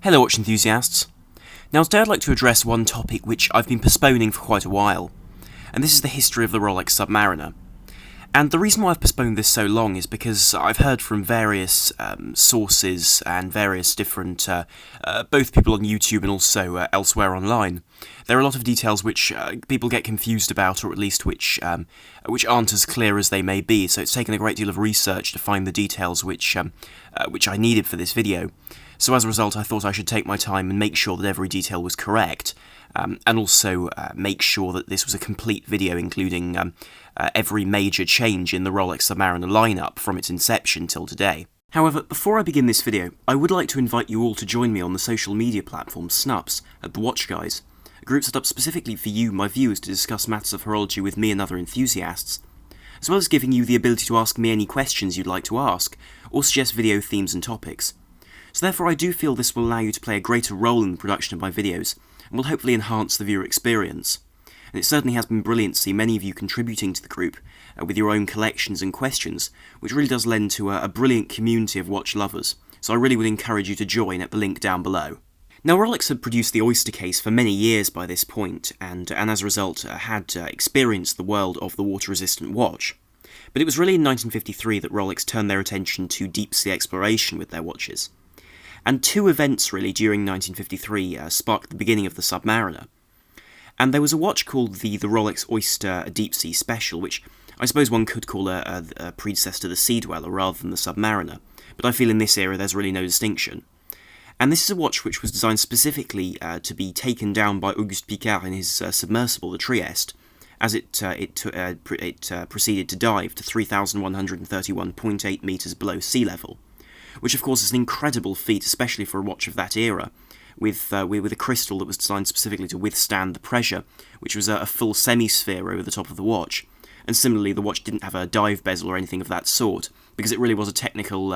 Hello watch enthusiasts. Now today I'd like to address one topic which I've been postponing for quite a while, and this is the history of the Rolex Submariner. And the reason why I've postponed this so long is because I've heard from various sources and various different, both people on YouTube and also elsewhere online. There are a lot of details which people get confused about, or at least which aren't as clear as they may be, so it's taken a great deal of research to find the details which I needed for this video. So as a result, I thought I should take my time and make sure that every detail was correct, and also make sure that this was a complete video including every major change in the Rolex Submariner lineup from its inception till today. However, before I begin this video, I would like to invite you all to join me on the social media platform Snups at The Watch Guys, a group set up specifically for you, my viewers, to discuss matters of horology with me and other enthusiasts, as well as giving you the ability to ask me any questions you'd like to ask, or suggest video themes and topics. So therefore I do feel this will allow you to play a greater role in the production of my videos, and will hopefully enhance the viewer experience. And it certainly has been brilliant to see many of you contributing to the group, with your own collections and questions, which really does lend to a brilliant community of watch lovers, so I really would encourage you to join at the link down below. Now Rolex had produced the Oyster Case for many years by this point, and as a result had experienced the world of the water-resistant watch. But it was really in 1953 that Rolex turned their attention to deep-sea exploration with their watches. And two events really during 1953 sparked the beginning of the Submariner. And there was a watch called the Rolex Oyster Deep Sea Special, which I suppose one could call a predecessor to the Sea Dweller rather than the Submariner, but I feel in this era there's really no distinction. And this is a watch which was designed specifically to be taken down by Auguste Piccard in his submersible, the Trieste, as it proceeded to dive to 3,131.8 metres below sea level, which of course is an incredible feat, especially for a watch of that era, with a crystal that was designed specifically to withstand the pressure, which was a full semi-sphere over the top of the watch. And similarly, the watch didn't have a dive bezel or anything of that sort, because it really was a technical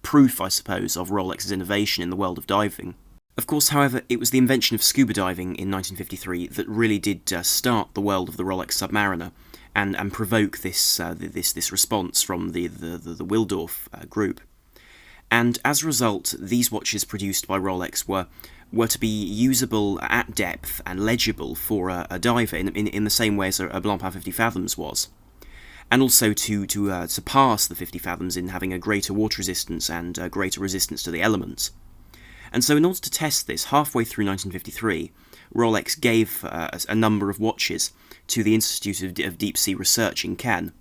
proof, I suppose, of Rolex's innovation in the world of diving. Of course, however, it was the invention of scuba diving in 1953 that really did start the world of the Rolex Submariner, and provoke this response from the Wildorf group. And as a result, these watches produced by Rolex were to be usable at depth and legible for a diver in the same way as a Blancpain 50 Fathoms was, and also to surpass the 50 Fathoms in having a greater water resistance and greater resistance to the elements. And so in order to test this, halfway through 1953, Rolex gave a number of watches to the Institute of Deep Sea Research in Cannes.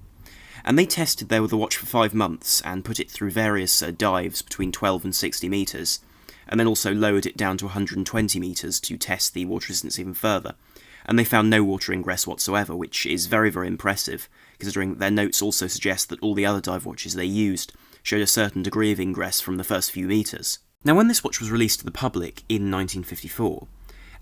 And they tested the watch for 5 months and put it through various dives between 12 and 60 metres, and then also lowered it down to 120 metres to test the water resistance even further. And they found no water ingress whatsoever, which is very, very impressive, considering their notes also suggest that all the other dive watches they used showed a certain degree of ingress from the first few metres. Now when this watch was released to the public in 1954,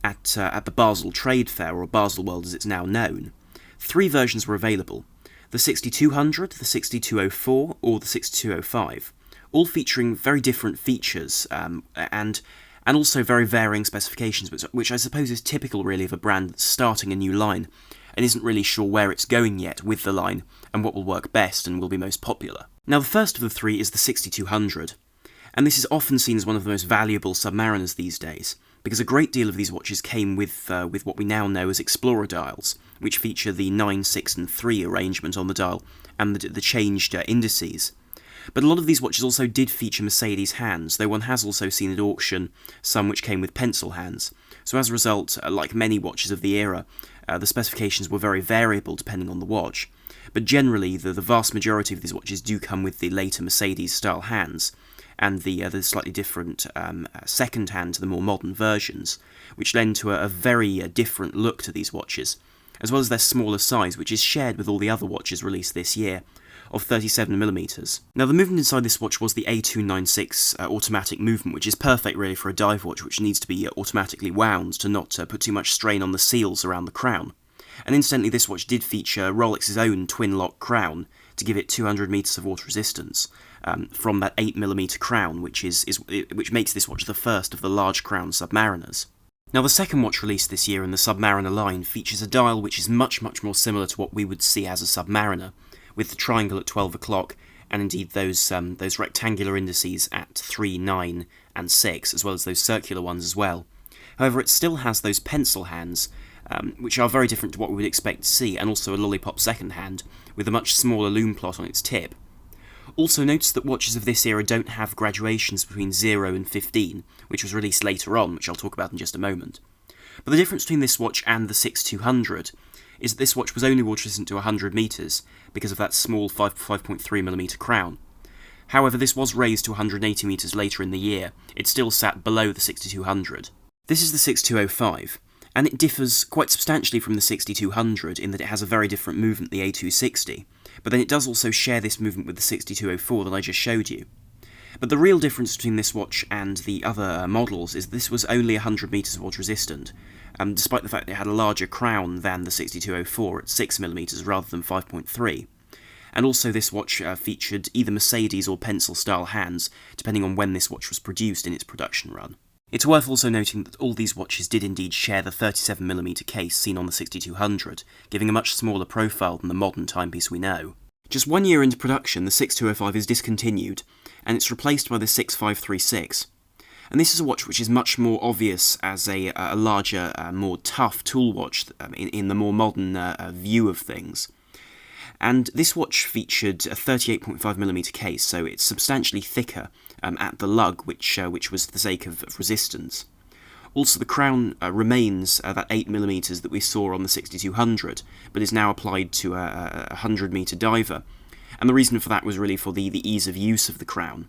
at the Basel Trade Fair, or Basel World as it's now known, 3 versions were available: the 6200, the 6204, or the 6205, all featuring very different features and also very varying specifications, which I suppose is typical really of a brand that's starting a new line and isn't really sure where it's going yet with the line and what will work best and will be most popular. Now the first of the 3 is the 6200, and this is often seen as one of the most valuable submariners these days, because a great deal of these watches came with what we now know as Explorer dials, which feature the 9, 6 and 3 arrangement on the dial, and the changed indices. But a lot of these watches also did feature Mercedes hands, though one has also seen at auction some which came with pencil hands. So as a result, like many watches of the era, the specifications were very variable depending on the watch. But generally, the vast majority of these watches do come with the later Mercedes-style hands, and the slightly different second hand to the more modern versions, which lend to a very different look to these watches, as well as their smaller size, which is shared with all the other watches released this year, of 37mm. Now the movement inside this watch was the A296 automatic movement, which is perfect really for a dive watch which needs to be automatically wound to not put too much strain on the seals around the crown. And incidentally, this watch did feature Rolex's own twin-lock crown to give it 200 metres of water resistance from that 8mm crown, which makes this watch the first of the large crown submariners. Now the second watch released this year in the Submariner line features a dial which is much more similar to what we would see as a Submariner, with the triangle at 12 o'clock and indeed those rectangular indices at 3, 9 and 6, as well as those circular ones as well. However, it still has those pencil hands, which are very different to what we would expect to see, and also a lollipop second hand, with a much smaller lume plot on its tip. Also, notice that watches of this era don't have graduations between 0 and 15, which was released later on, which I'll talk about in just a moment. But the difference between this watch and the 6200 is that this watch was only water resistant to 100 metres because of that small 5.3mm crown. However, this was raised to 180 metres later in the year. It still sat below the 6200. This is the 6205, and it differs quite substantially from the 6200 in that it has a very different movement, the A260, but then it does also share this movement with the 6204 that I just showed you. But the real difference between this watch and the other models is this was only 100 metres water resistant, despite the fact that it had a larger crown than the 6204 at 6mm rather than 5.3. And also this watch featured either Mercedes or pencil style hands, depending on when this watch was produced in its production run. It's worth also noting that all these watches did indeed share the 37mm case seen on the 6200, giving a much smaller profile than the modern timepiece we know. Just 1 year into production, the 6205 is discontinued, and it's replaced by the 6536. And this is a watch which is much more obvious as a larger, more tough tool watch in the more modern view of things. And this watch featured a 38.5mm case, so it's substantially thicker at the lug, which was for the sake of resistance. Also, the crown remains that 8mm that we saw on the 6200, but is now applied to a 100-metre diver, and the reason for that was really for the ease of use of the crown.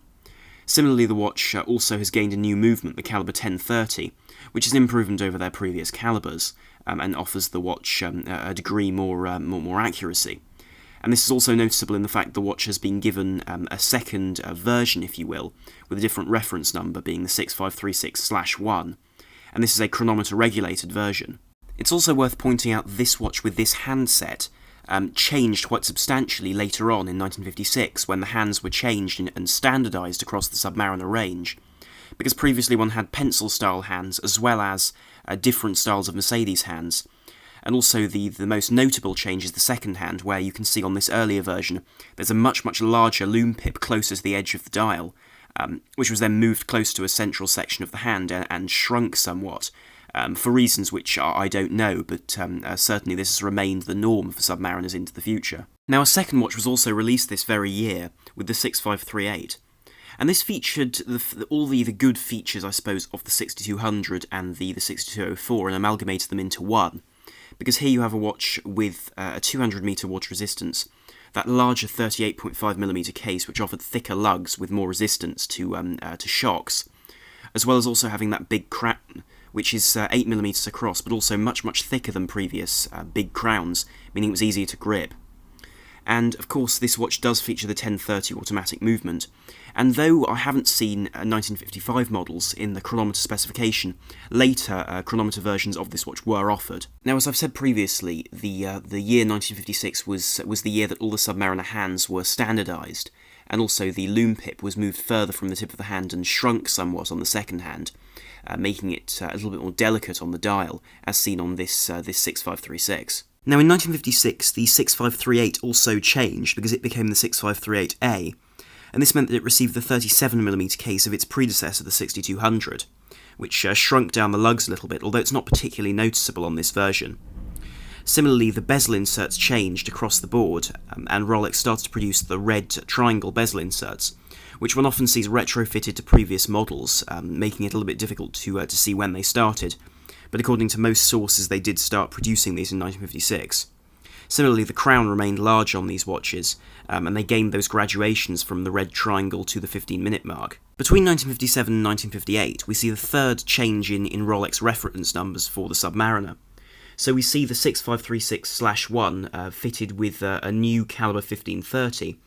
Similarly, the watch also has gained a new movement, the caliber 1030, which is an improvement over their previous calibers, and offers the watch a degree more accuracy. And this is also noticeable in the fact the watch has been given a second version, if you will, with a different reference number being the 6536/1, and this is a chronometer-regulated version. It's also worth pointing out this watch with this handset changed quite substantially later on in 1956, when the hands were changed and standardised across the Submariner range, because previously one had pencil-style hands as well as different styles of Mercedes hands. And also the most notable change is the second hand, where you can see on this earlier version there's a much larger lume pip closer to the edge of the dial, which was then moved close to a central section of the hand and shrunk somewhat, for reasons which I don't know, but certainly this has remained the norm for Submariners into the future. Now, a second watch was also released this very year with the 6538, and this featured all the good features, I suppose, of the 6200 and the 6204 and amalgamated them into one. Because here you have a watch with a 200-metre water resistance, that larger 38.5mm case which offered thicker lugs with more resistance to shocks, as well as also having that big crown, which is 8mm across, but also much thicker than previous big crowns, meaning it was easier to grip. And of course this watch does feature the 1030 automatic movement, and though I haven't seen 1955 models in the chronometer specification, later chronometer versions of this watch were offered. Now, as I've said previously, the year 1956 was the year that all the Submariner hands were standardised, and also the lume pip was moved further from the tip of the hand and shrunk somewhat on the second hand, making it a little bit more delicate on the dial, as seen on this 6536. Now, in 1956, the 6538 also changed because it became the 6538A, and this meant that it received the 37mm case of its predecessor, the 6200, which shrunk down the lugs a little bit, although it's not particularly noticeable on this version. Similarly, the bezel inserts changed across the board, and Rolex started to produce the red triangle bezel inserts, which one often sees retrofitted to previous models, making it a little bit difficult to see when they started. But according to most sources, they did start producing these in 1956. Similarly, the crown remained large on these watches, and they gained those graduations from the red triangle to the 15-minute mark. Between 1957 and 1958, we see the third change in Rolex reference numbers for the Submariner. So we see the 6536/1 fitted with a new caliber 1530,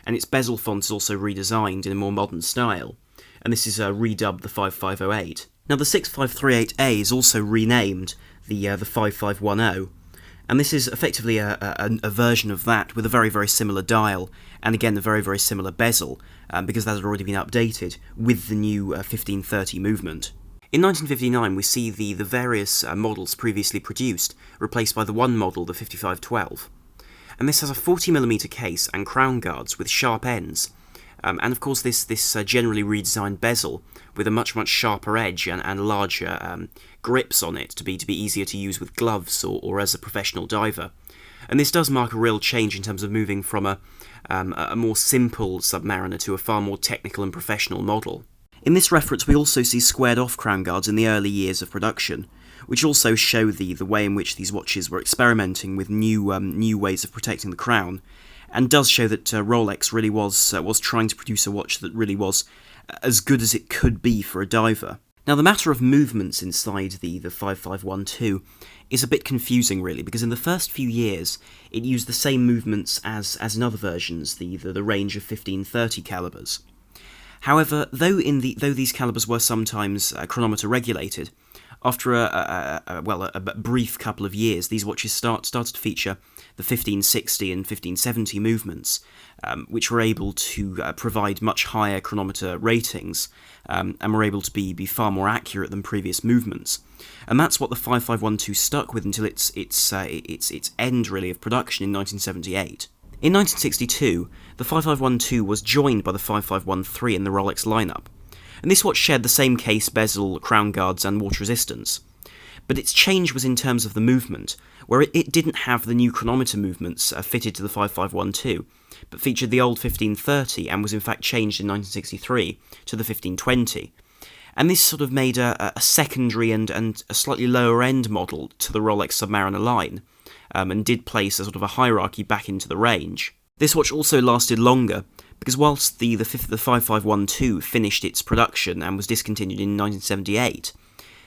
and its bezel font is also redesigned in a more modern style, and this is redubbed the 5508. Now, the 6538A is also renamed the 5510, and this is effectively a version of that with a very similar dial, and again a very similar bezel, because that had already been updated with the new 1530 movement. In 1959, we see the various models previously produced replaced by the one model, the 5512. And this has a 40mm case and crown guards with sharp ends. And of course this generally redesigned bezel with a much sharper edge and larger grips on it to be easier to use with gloves or as a professional diver. And this does mark a real change in terms of moving from a more simple Submariner to a far more technical and professional model. In this reference we also see squared off crown guards in the early years of production, which also show the way in which these watches were experimenting with new ways of protecting the crown, and does show that Rolex really was trying to produce a watch that really was as good as it could be for a diver. Now the matter of movements inside the 5512 is a bit confusing really, because in the first few years it used the same movements as in other versions, the range of 1530 calibers. However, though these calibers were sometimes chronometer regulated, after a brief couple of years, these watches started to feature the 1560 and 1570 movements, which were able to provide much higher chronometer ratings, and were able to be far more accurate than previous movements. And that's what the 5512 stuck with until its end really of production in 1978. In 1962, the 5512 was joined by the 5513 in the Rolex lineup, and this watch shared the same case, bezel, crown guards and water resistance. But its change was in terms of the movement, where it didn't have the new chronometer movements fitted to the 5512, but featured the old 1530 and was in fact changed in 1963 to the 1520. And this sort of made a secondary and a slightly lower end model to the Rolex Submariner line, and did place a sort of a hierarchy back into the range. This watch also lasted longer, because whilst the 5512 finished its production and was discontinued in 1978,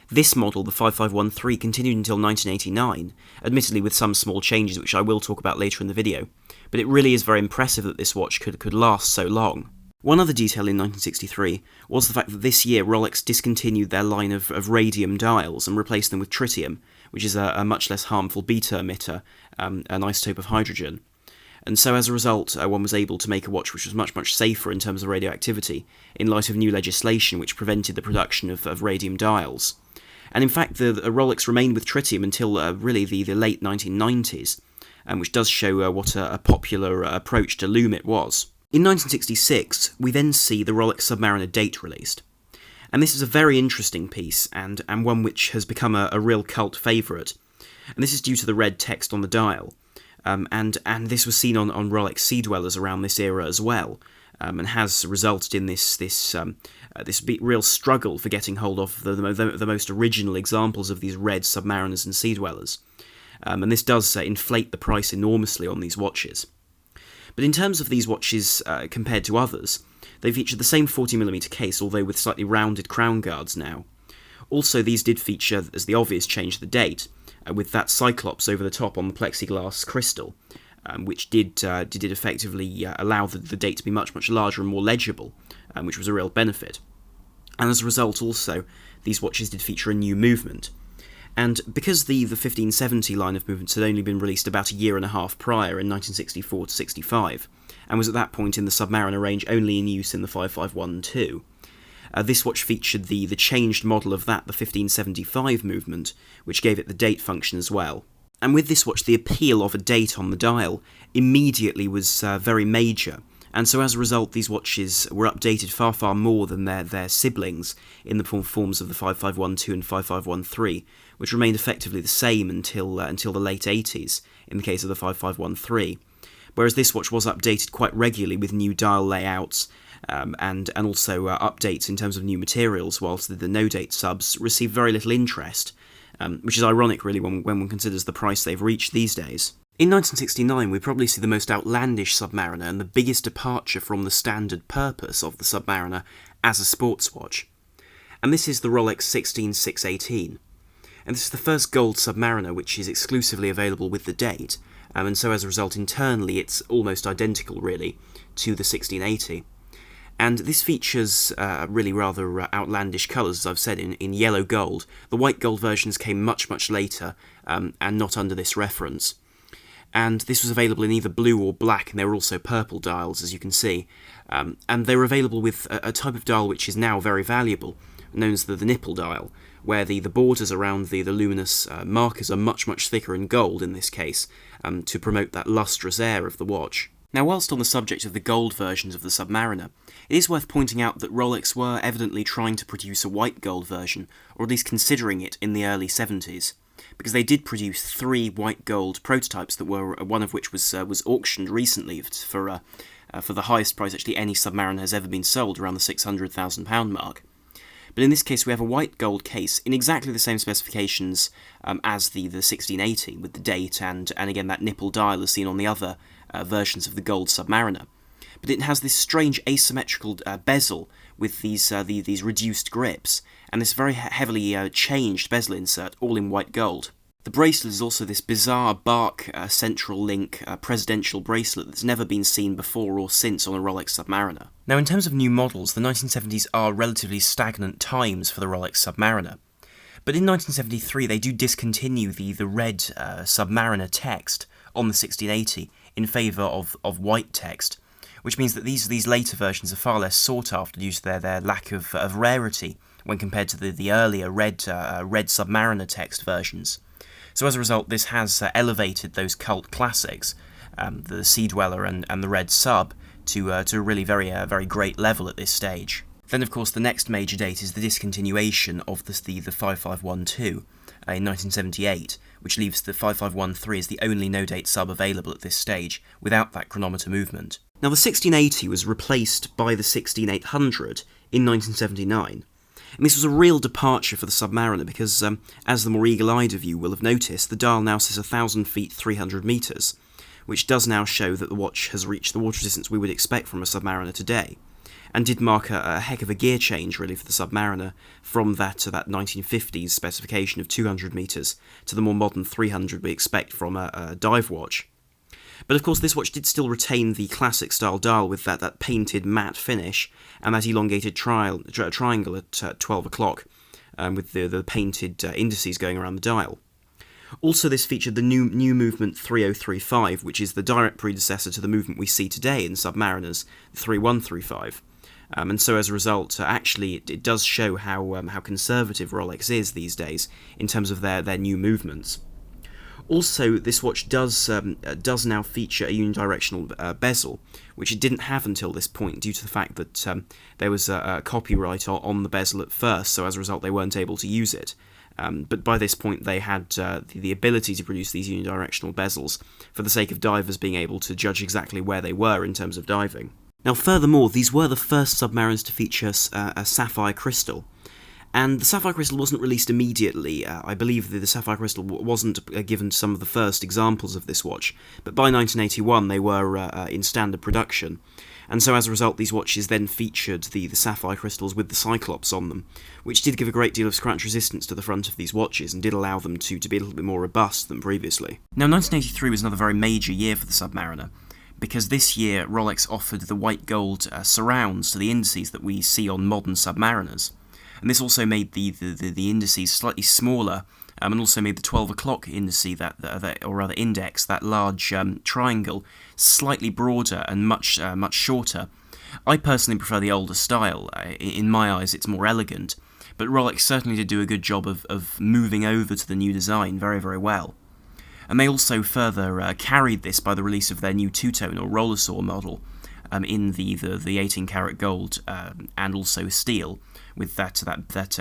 this model, the 5513, continued until 1989, admittedly with some small changes which I will talk about later in the video, but it really is very impressive that this watch could last so long. One other detail in 1963 was the fact that this year Rolex discontinued their line of radium dials and replaced them with tritium, which is a much less harmful beta emitter, an isotope of hydrogen. And so as a result, one was able to make a watch which was much safer in terms of radioactivity, in light of new legislation which prevented the production of radium dials. And in fact, the Rolex remained with tritium until really the late 1990s, which does show what a popular approach to loom it was. In 1966, we then see the Rolex Submariner date released. And this is a very interesting piece, and one which has become a real cult favourite. And this is due to the red text on the dial. And this was seen on Rolex Sea Dwellers around this era as well, and has resulted in this real struggle for getting hold of the most original examples of these red Submariners and Sea Dwellers. And this does inflate the price enormously on these watches. But in terms of these watches compared to others, they feature the same 40mm case, although with slightly rounded crown guards now. Also, these did feature, as the obvious change, the date, with that cyclops over the top on the plexiglass crystal, which did effectively allow the date to be much larger and more legible, which was a real benefit. And as a result also, these watches did feature a new movement. And because the 1570 line of movements had only been released about a year and a half prior in 1964 to 65, and was at that point in the Submariner range only in use in the 5512, this watch featured the changed model of that, the 1575 movement, which gave it the date function as well. And with this watch, the appeal of a date on the dial immediately was very major, and so as a result these watches were updated far more than their siblings in the forms of the 5512 and 5513, which remained effectively the same until the late 80s in the case of the 5513. Whereas this watch was updated quite regularly with new dial layouts, and also updates in terms of new materials, whilst the no-date subs received very little interest, which is ironic really when one considers the price they've reached these days. In 1969 we probably see the most outlandish Submariner and the biggest departure from the standard purpose of the Submariner as a sports watch. And this is the Rolex 16618. And this is the first gold Submariner which is exclusively available with the date, and so as a result internally it's almost identical really to the 1680. And this features really rather outlandish colours, as I've said, in yellow gold. The white gold versions came much later, and not under this reference. And this was available in either blue or black, and there were also purple dials, as you can see. And they were available with a type of dial which is now very valuable, known as the nipple dial, where the borders around the luminous markers are much, much thicker in gold in this case, to promote that lustrous air of the watch. Now, whilst on the subject of the gold versions of the Submariner, it is worth pointing out that Rolex were evidently trying to produce a white gold version, or at least considering it in the early 70s, because they did produce 3 white gold prototypes that were one of which was auctioned recently for the highest price actually any Submariner has ever been sold, around the £600,000 mark. But in this case, we have a white gold case in exactly the same specifications as the 1680, with the date and again that nipple dial as seen on the other versions of the gold Submariner. But it has this strange asymmetrical bezel with these reduced grips, and this very heavily changed bezel insert, all in white gold. The bracelet is also this bizarre bark central link presidential bracelet that's never been seen before or since on a Rolex Submariner. Now, in terms of new models, the 1970s are relatively stagnant times for the Rolex Submariner. But in 1973, they do discontinue the red Submariner text on the 1680 in favour of white text, which means that these later versions are far less sought after due to their lack of rarity when compared to the earlier red Submariner text versions. So as a result, this has elevated those cult classics, the Sea Dweller and the Red Sub, to a really very great level at this stage. Then, of course, the next major date is the discontinuation of the 5512 in 1978, which leaves the 5513 as the only no-date sub available at this stage, without that chronometer movement. Now, the 1680 was replaced by the 16800 in 1979. And this was a real departure for the Submariner because, as the more eagle-eyed of you will have noticed, the dial now says 1,000 feet 300 metres, which does now show that the watch has reached the water resistance we would expect from a Submariner today, and did mark a heck of a gear change, really, for the Submariner from that 1950s specification of 200 metres to the more modern 300 we expect from a dive watch. But of course, this watch did still retain the classic style dial with that painted matte finish and that elongated triangle at 12 o'clock, with the painted indices going around the dial. Also, this featured the new movement 3035, which is the direct predecessor to the movement we see today in Submariners, the 3135. And so as a result, actually, it does show how conservative Rolex is these days in terms of their new movements. Also, this watch does now feature a unidirectional bezel, which it didn't have until this point due to the fact that there was a copyright on the bezel at first, so as a result they weren't able to use it. But by this point they had the ability to produce these unidirectional bezels for the sake of divers being able to judge exactly where they were in terms of diving. Now, furthermore, these were the first submariners to feature a sapphire crystal. And the sapphire crystal wasn't released immediately. I believe that the sapphire crystal wasn't given some of the first examples of this watch, but by 1981 they were in standard production. And so as a result, these watches then featured the sapphire crystals with the Cyclops on them, which did give a great deal of scratch resistance to the front of these watches and did allow them to be a little bit more robust than previously. Now, 1983 was another very major year for the Submariner, because this year Rolex offered the white gold surrounds to the indices that we see on modern Submariners. And this also made the indices slightly smaller, and also made the 12 o'clock indice, index, that large triangle, slightly broader and much shorter. I personally prefer the older style. In my eyes, it's more elegant, but Rolex certainly did do a good job of moving over to the new design very, very well. And they also further carried this by the release of their new two-tone or roller saw model in the 18 karat gold and also steel, with that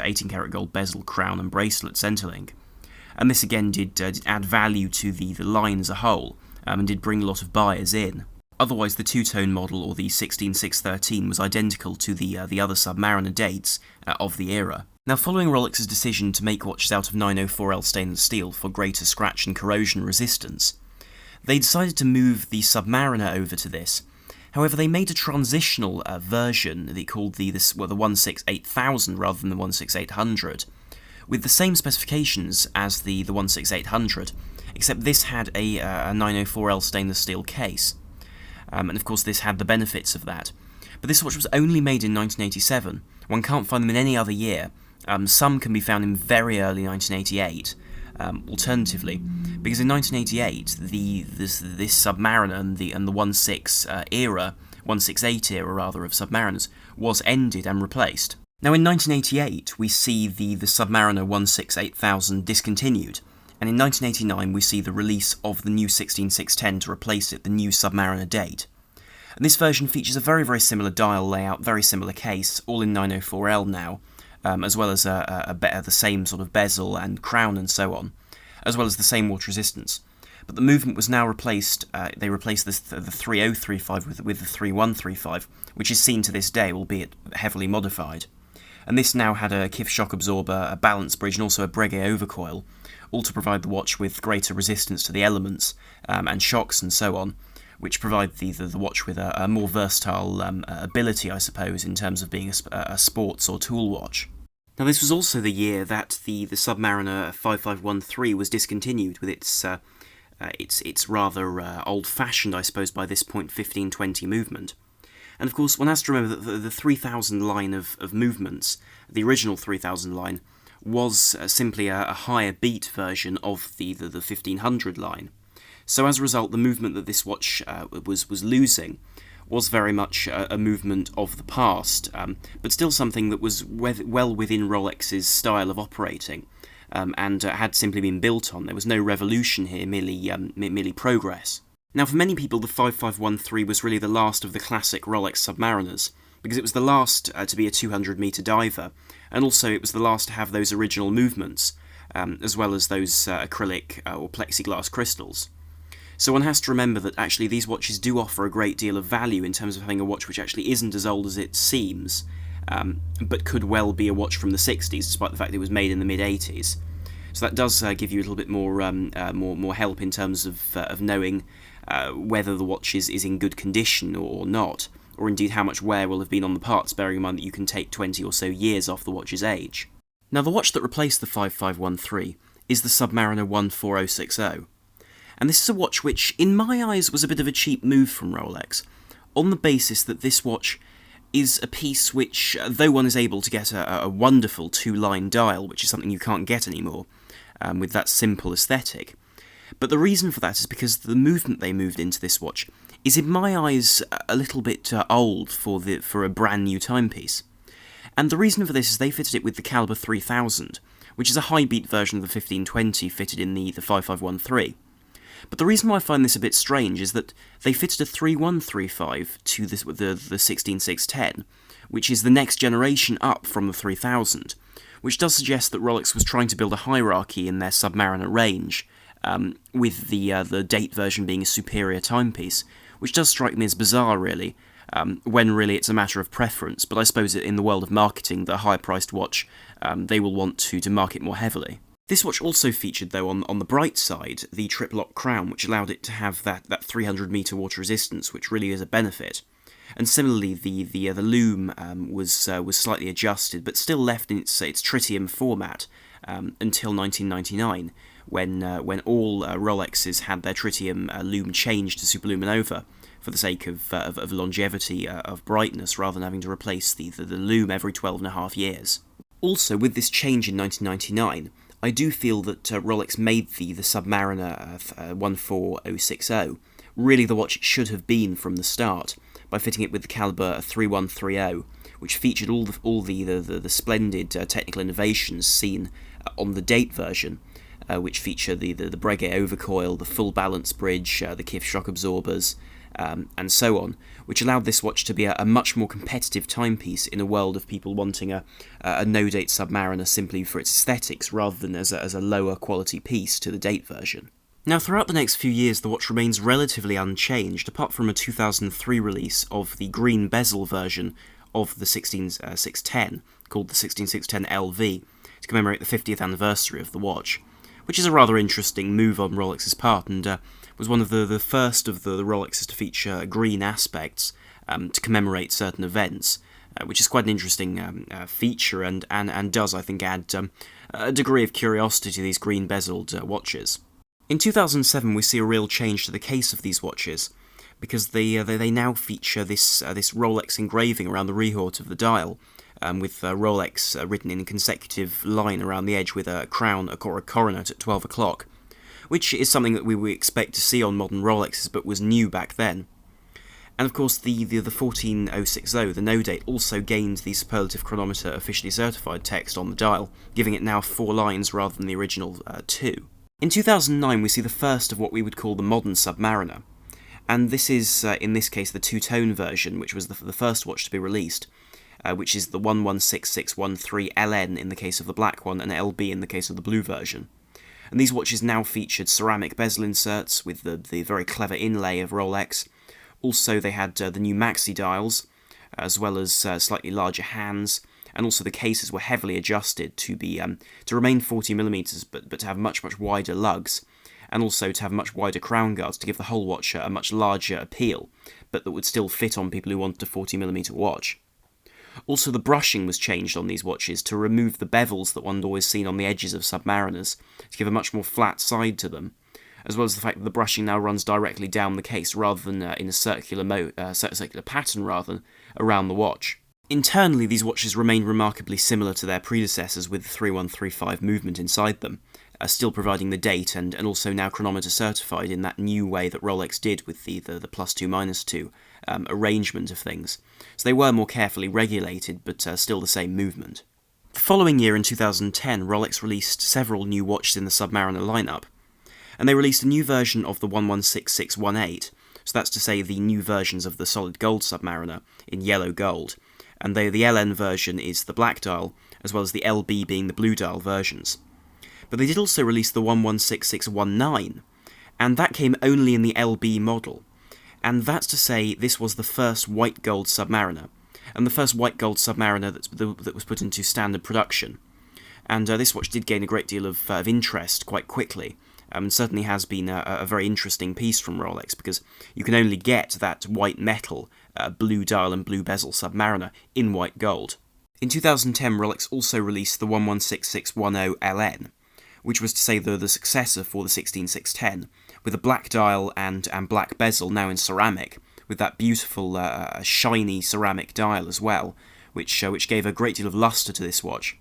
18 karat gold bezel, crown and bracelet centerlink. And this again did add value to the line as a whole, and did bring a lot of buyers in. Otherwise, the two-tone model, or the 16613, was identical to the other Submariner dates of the era. Now, following Rolex's decision to make watches out of 904L stainless steel for greater scratch and corrosion resistance, they decided to move the Submariner over to this. However, they made a transitional version they called the 168,000 rather than the 16800, with the same specifications as the 16800, except this had a 904L stainless steel case. And of course this had the benefits of that. But this watch was only made in 1987. One can't find them in any other year. Some can be found in very early 1988, alternatively, because in 1988 this Submariner and the 168 era of Submariners was ended and replaced. Now in 1988 we see the Submariner 168,000 discontinued, and in 1989 we see the release of the new 16610 to replace it, the new Submariner date. And this version features a very, very similar dial layout, very similar case, all in 904L now, as well as the same sort of bezel and crown and so on, as well as the same water resistance. But the movement was now replaced, they replaced the 3035 with the 3135, which is seen to this day, albeit heavily modified. And this now had a KIF shock absorber, a balance bridge, and also a Breguet overcoil, all to provide the watch with greater resistance to the elements and shocks and so on, which provide the watch with a more versatile ability, I suppose, in terms of being a sports or tool watch. Now, this was also the year that the Submariner 5513 was discontinued with its rather old-fashioned, I suppose, by this point, 1520 movement. And of course, one has to remember that the 3000 line of movements, the original 3000 line, was simply a higher beat version of the 1500 line. So as a result, the movement that this watch was losing was very much a movement of the past, but still something that was well within Rolex's style of operating, and had simply been built on. There was no revolution here, merely progress. Now, for many people, the 5513 was really the last of the classic Rolex Submariners, because it was the last to be a 200-metre diver, and also it was the last to have those original movements, as well as those acrylic or plexiglass crystals. So one has to remember that actually these watches do offer a great deal of value in terms of having a watch which actually isn't as old as it seems, but could well be a watch from the 60s, despite the fact that it was made in the mid-80s. So that does give you a little bit more help in terms of knowing whether the watch is in good condition or not, or indeed how much wear will have been on the parts, bearing in mind that you can take 20 or so years off the watch's age. Now, the watch that replaced the 5513 is the Submariner 14060. And this is a watch which, in my eyes, was a bit of a cheap move from Rolex, on the basis that this watch is a piece which, though one is able to get a wonderful two-line dial, which is something you can't get anymore, with that simple aesthetic, but the reason for that is because the movement they moved into this watch is, in my eyes, a little bit old for a brand new timepiece. And the reason for this is they fitted it with the Caliber 3000, which is a high-beat version of the 1520 fitted in the 5513. But the reason why I find this a bit strange is that they fitted a 3135 to the 16610, which is the next generation up from the 3000, which does suggest that Rolex was trying to build a hierarchy in their Submariner range, with the date version being a superior timepiece, which does strike me as bizarre, really, when really it's a matter of preference. But I suppose in the world of marketing, the higher-priced watch, they will want to market more heavily. This watch also featured, though, on the bright side, the trip-lock crown, which allowed it to have that 300-metre water resistance, which really is a benefit. And similarly, the loom was slightly adjusted, but still left in its tritium format until 1999, when all Rolexes had their tritium loom changed to superluminova for the sake of longevity of brightness, rather than having to replace the loom every 12.5 years. Also, with this change in 1999, I do feel that Rolex made the Submariner 14060 really the watch it should have been from the start, by fitting it with the Caliber 3130, which featured all the splendid technical innovations seen on the date version, which feature the Breguet overcoil, the full balance bridge, the KIF shock absorbers, and so on, which allowed this watch to be a much more competitive timepiece in a world of people wanting a no-date Submariner simply for its aesthetics, rather than as a lower quality piece to the date version. Now, throughout the next few years, the watch remains relatively unchanged, apart from a 2003 release of the green bezel version of the 16610, called the 16610 LV, to commemorate the 50th anniversary of the watch, which is a rather interesting move on Rolex's part, and was one of the first of the Rolexes to feature green aspects to commemorate certain events, which is quite an interesting feature, and does, I think, add a degree of curiosity to these green bezeled watches. In 2007, we see a real change to the case of these watches, because they now feature this Rolex engraving around the retort of the dial, with Rolex written in a consecutive line around the edge with a crown or a coronet at 12 o'clock, which is something that we would expect to see on modern Rolexes, but was new back then. And of course, the 14060, the no date, also gained the superlative chronometer officially certified text on the dial, giving it now 4 lines rather than the original 2. In 2009, we see the first of what we would call the modern Submariner, and this is, in this case, the two-tone version, which was the first watch to be released, which is the 116613 LN in the case of the black one, and LB in the case of the blue version. And these watches now featured ceramic bezel inserts with the very clever inlay of Rolex. Also, they had the new maxi dials, as well as slightly larger hands, and also the cases were heavily adjusted to remain 40mm, but to have much wider lugs, and also to have much wider crown guards to give the whole watch a much larger appeal, but that would still fit on people who wanted a 40mm watch. Also, the brushing was changed on these watches to remove the bevels that one had always seen on the edges of Submariners, to give a much more flat side to them, as well as the fact that the brushing now runs directly down the case rather than in a circular pattern around the watch. Internally, these watches remain remarkably similar to their predecessors, with the 3135 movement inside them, still providing the date and also now chronometer certified in that new way that Rolex did with the +2 -2 arrangement of things. So they were more carefully regulated, but still the same movement. The following year, in 2010, Rolex released several new watches in the Submariner lineup, and they released a new version of the 116618, so that's to say the new versions of the solid gold Submariner in yellow gold, and the LN version is the black dial, as well as the LB being the blue dial versions. But they did also release the 116619, and that came only in the LB model, and that's to say this was the first white gold Submariner, and the first white gold Submariner that was put into standard production. And this watch did gain a great deal of interest quite quickly, and certainly has been a very interesting piece from Rolex, because you can only get that white metal blue dial and blue bezel Submariner in white gold. In 2010, Rolex also released the 116610 LN, which was to say the successor for the 16610, with a black dial and black bezel now in ceramic, with that beautiful shiny ceramic dial as well, which gave a great deal of lustre to this watch.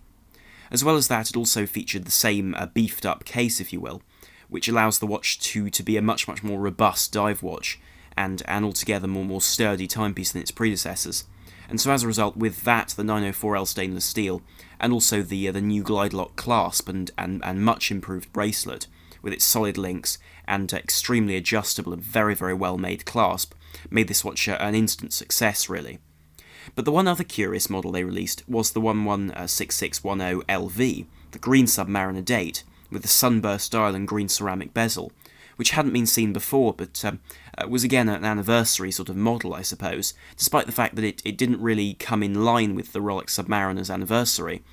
As well as that, it also featured the same beefed up case, if you will, which allows the watch to be a much more robust dive watch, and altogether more sturdy timepiece than its predecessors. And so as a result, with that, the 904L stainless steel, and also the new glide lock clasp and much improved bracelet, with its solid links and extremely adjustable and very well made clasp, made this watch an instant success, really. But the one other curious model they released was the 116610 LV, the green Submariner date, with the sunburst dial and green ceramic bezel, which hadn't been seen before, but was again an anniversary sort of model, I suppose, despite the fact that it didn't really come in line with the Rolex Submariner's anniversary.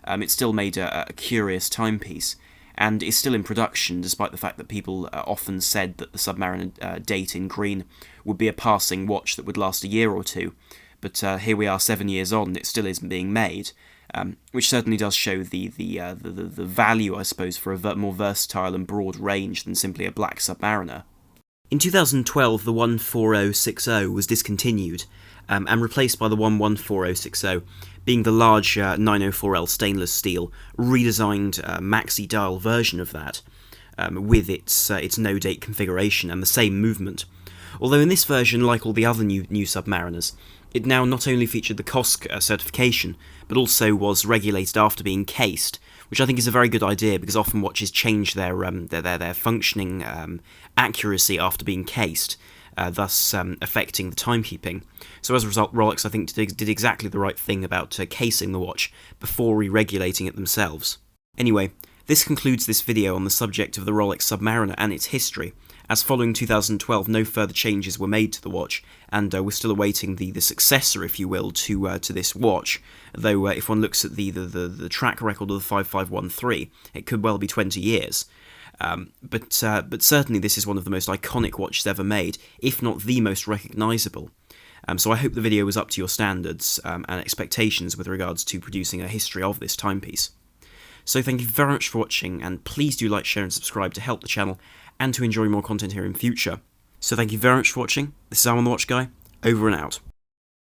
It still made a curious timepiece, and is still in production, despite the fact that people often said that the Submariner date in green would be a passing watch that would last a year or two. But here we are 7 years on, and it still isn't being made, which certainly does show the value, I suppose, for a more versatile and broad range than simply a black Submariner. In 2012, the 14060 was discontinued, and replaced by the 114060, being the large 904L stainless steel, redesigned maxi dial version of that, with its no-date configuration and the same movement. Although in this version, like all the other new Submariners, it now not only featured the COSC certification, but also was regulated after being cased, which I think is a very good idea, because often watches change their functioning accuracy after being cased, thus affecting the timekeeping. So as a result, Rolex, I think, did exactly the right thing about casing the watch before re-regulating it themselves. Anyway, this concludes this video on the subject of the Rolex Submariner and its history, as following 2012 no further changes were made to the watch, and we're still awaiting the successor, if you will, to this watch, though if one looks at the track record of the 5513, it could well be 20 years. But certainly this is one of the most iconic watches ever made, if not the most recognisable. So I hope the video was up to your standards and expectations with regards to producing a history of this timepiece. So thank you very much for watching, and please do like, share and subscribe to help the channel and to enjoy more content here in future. So thank you very much for watching. This is Am on the Watch Guy, over and out.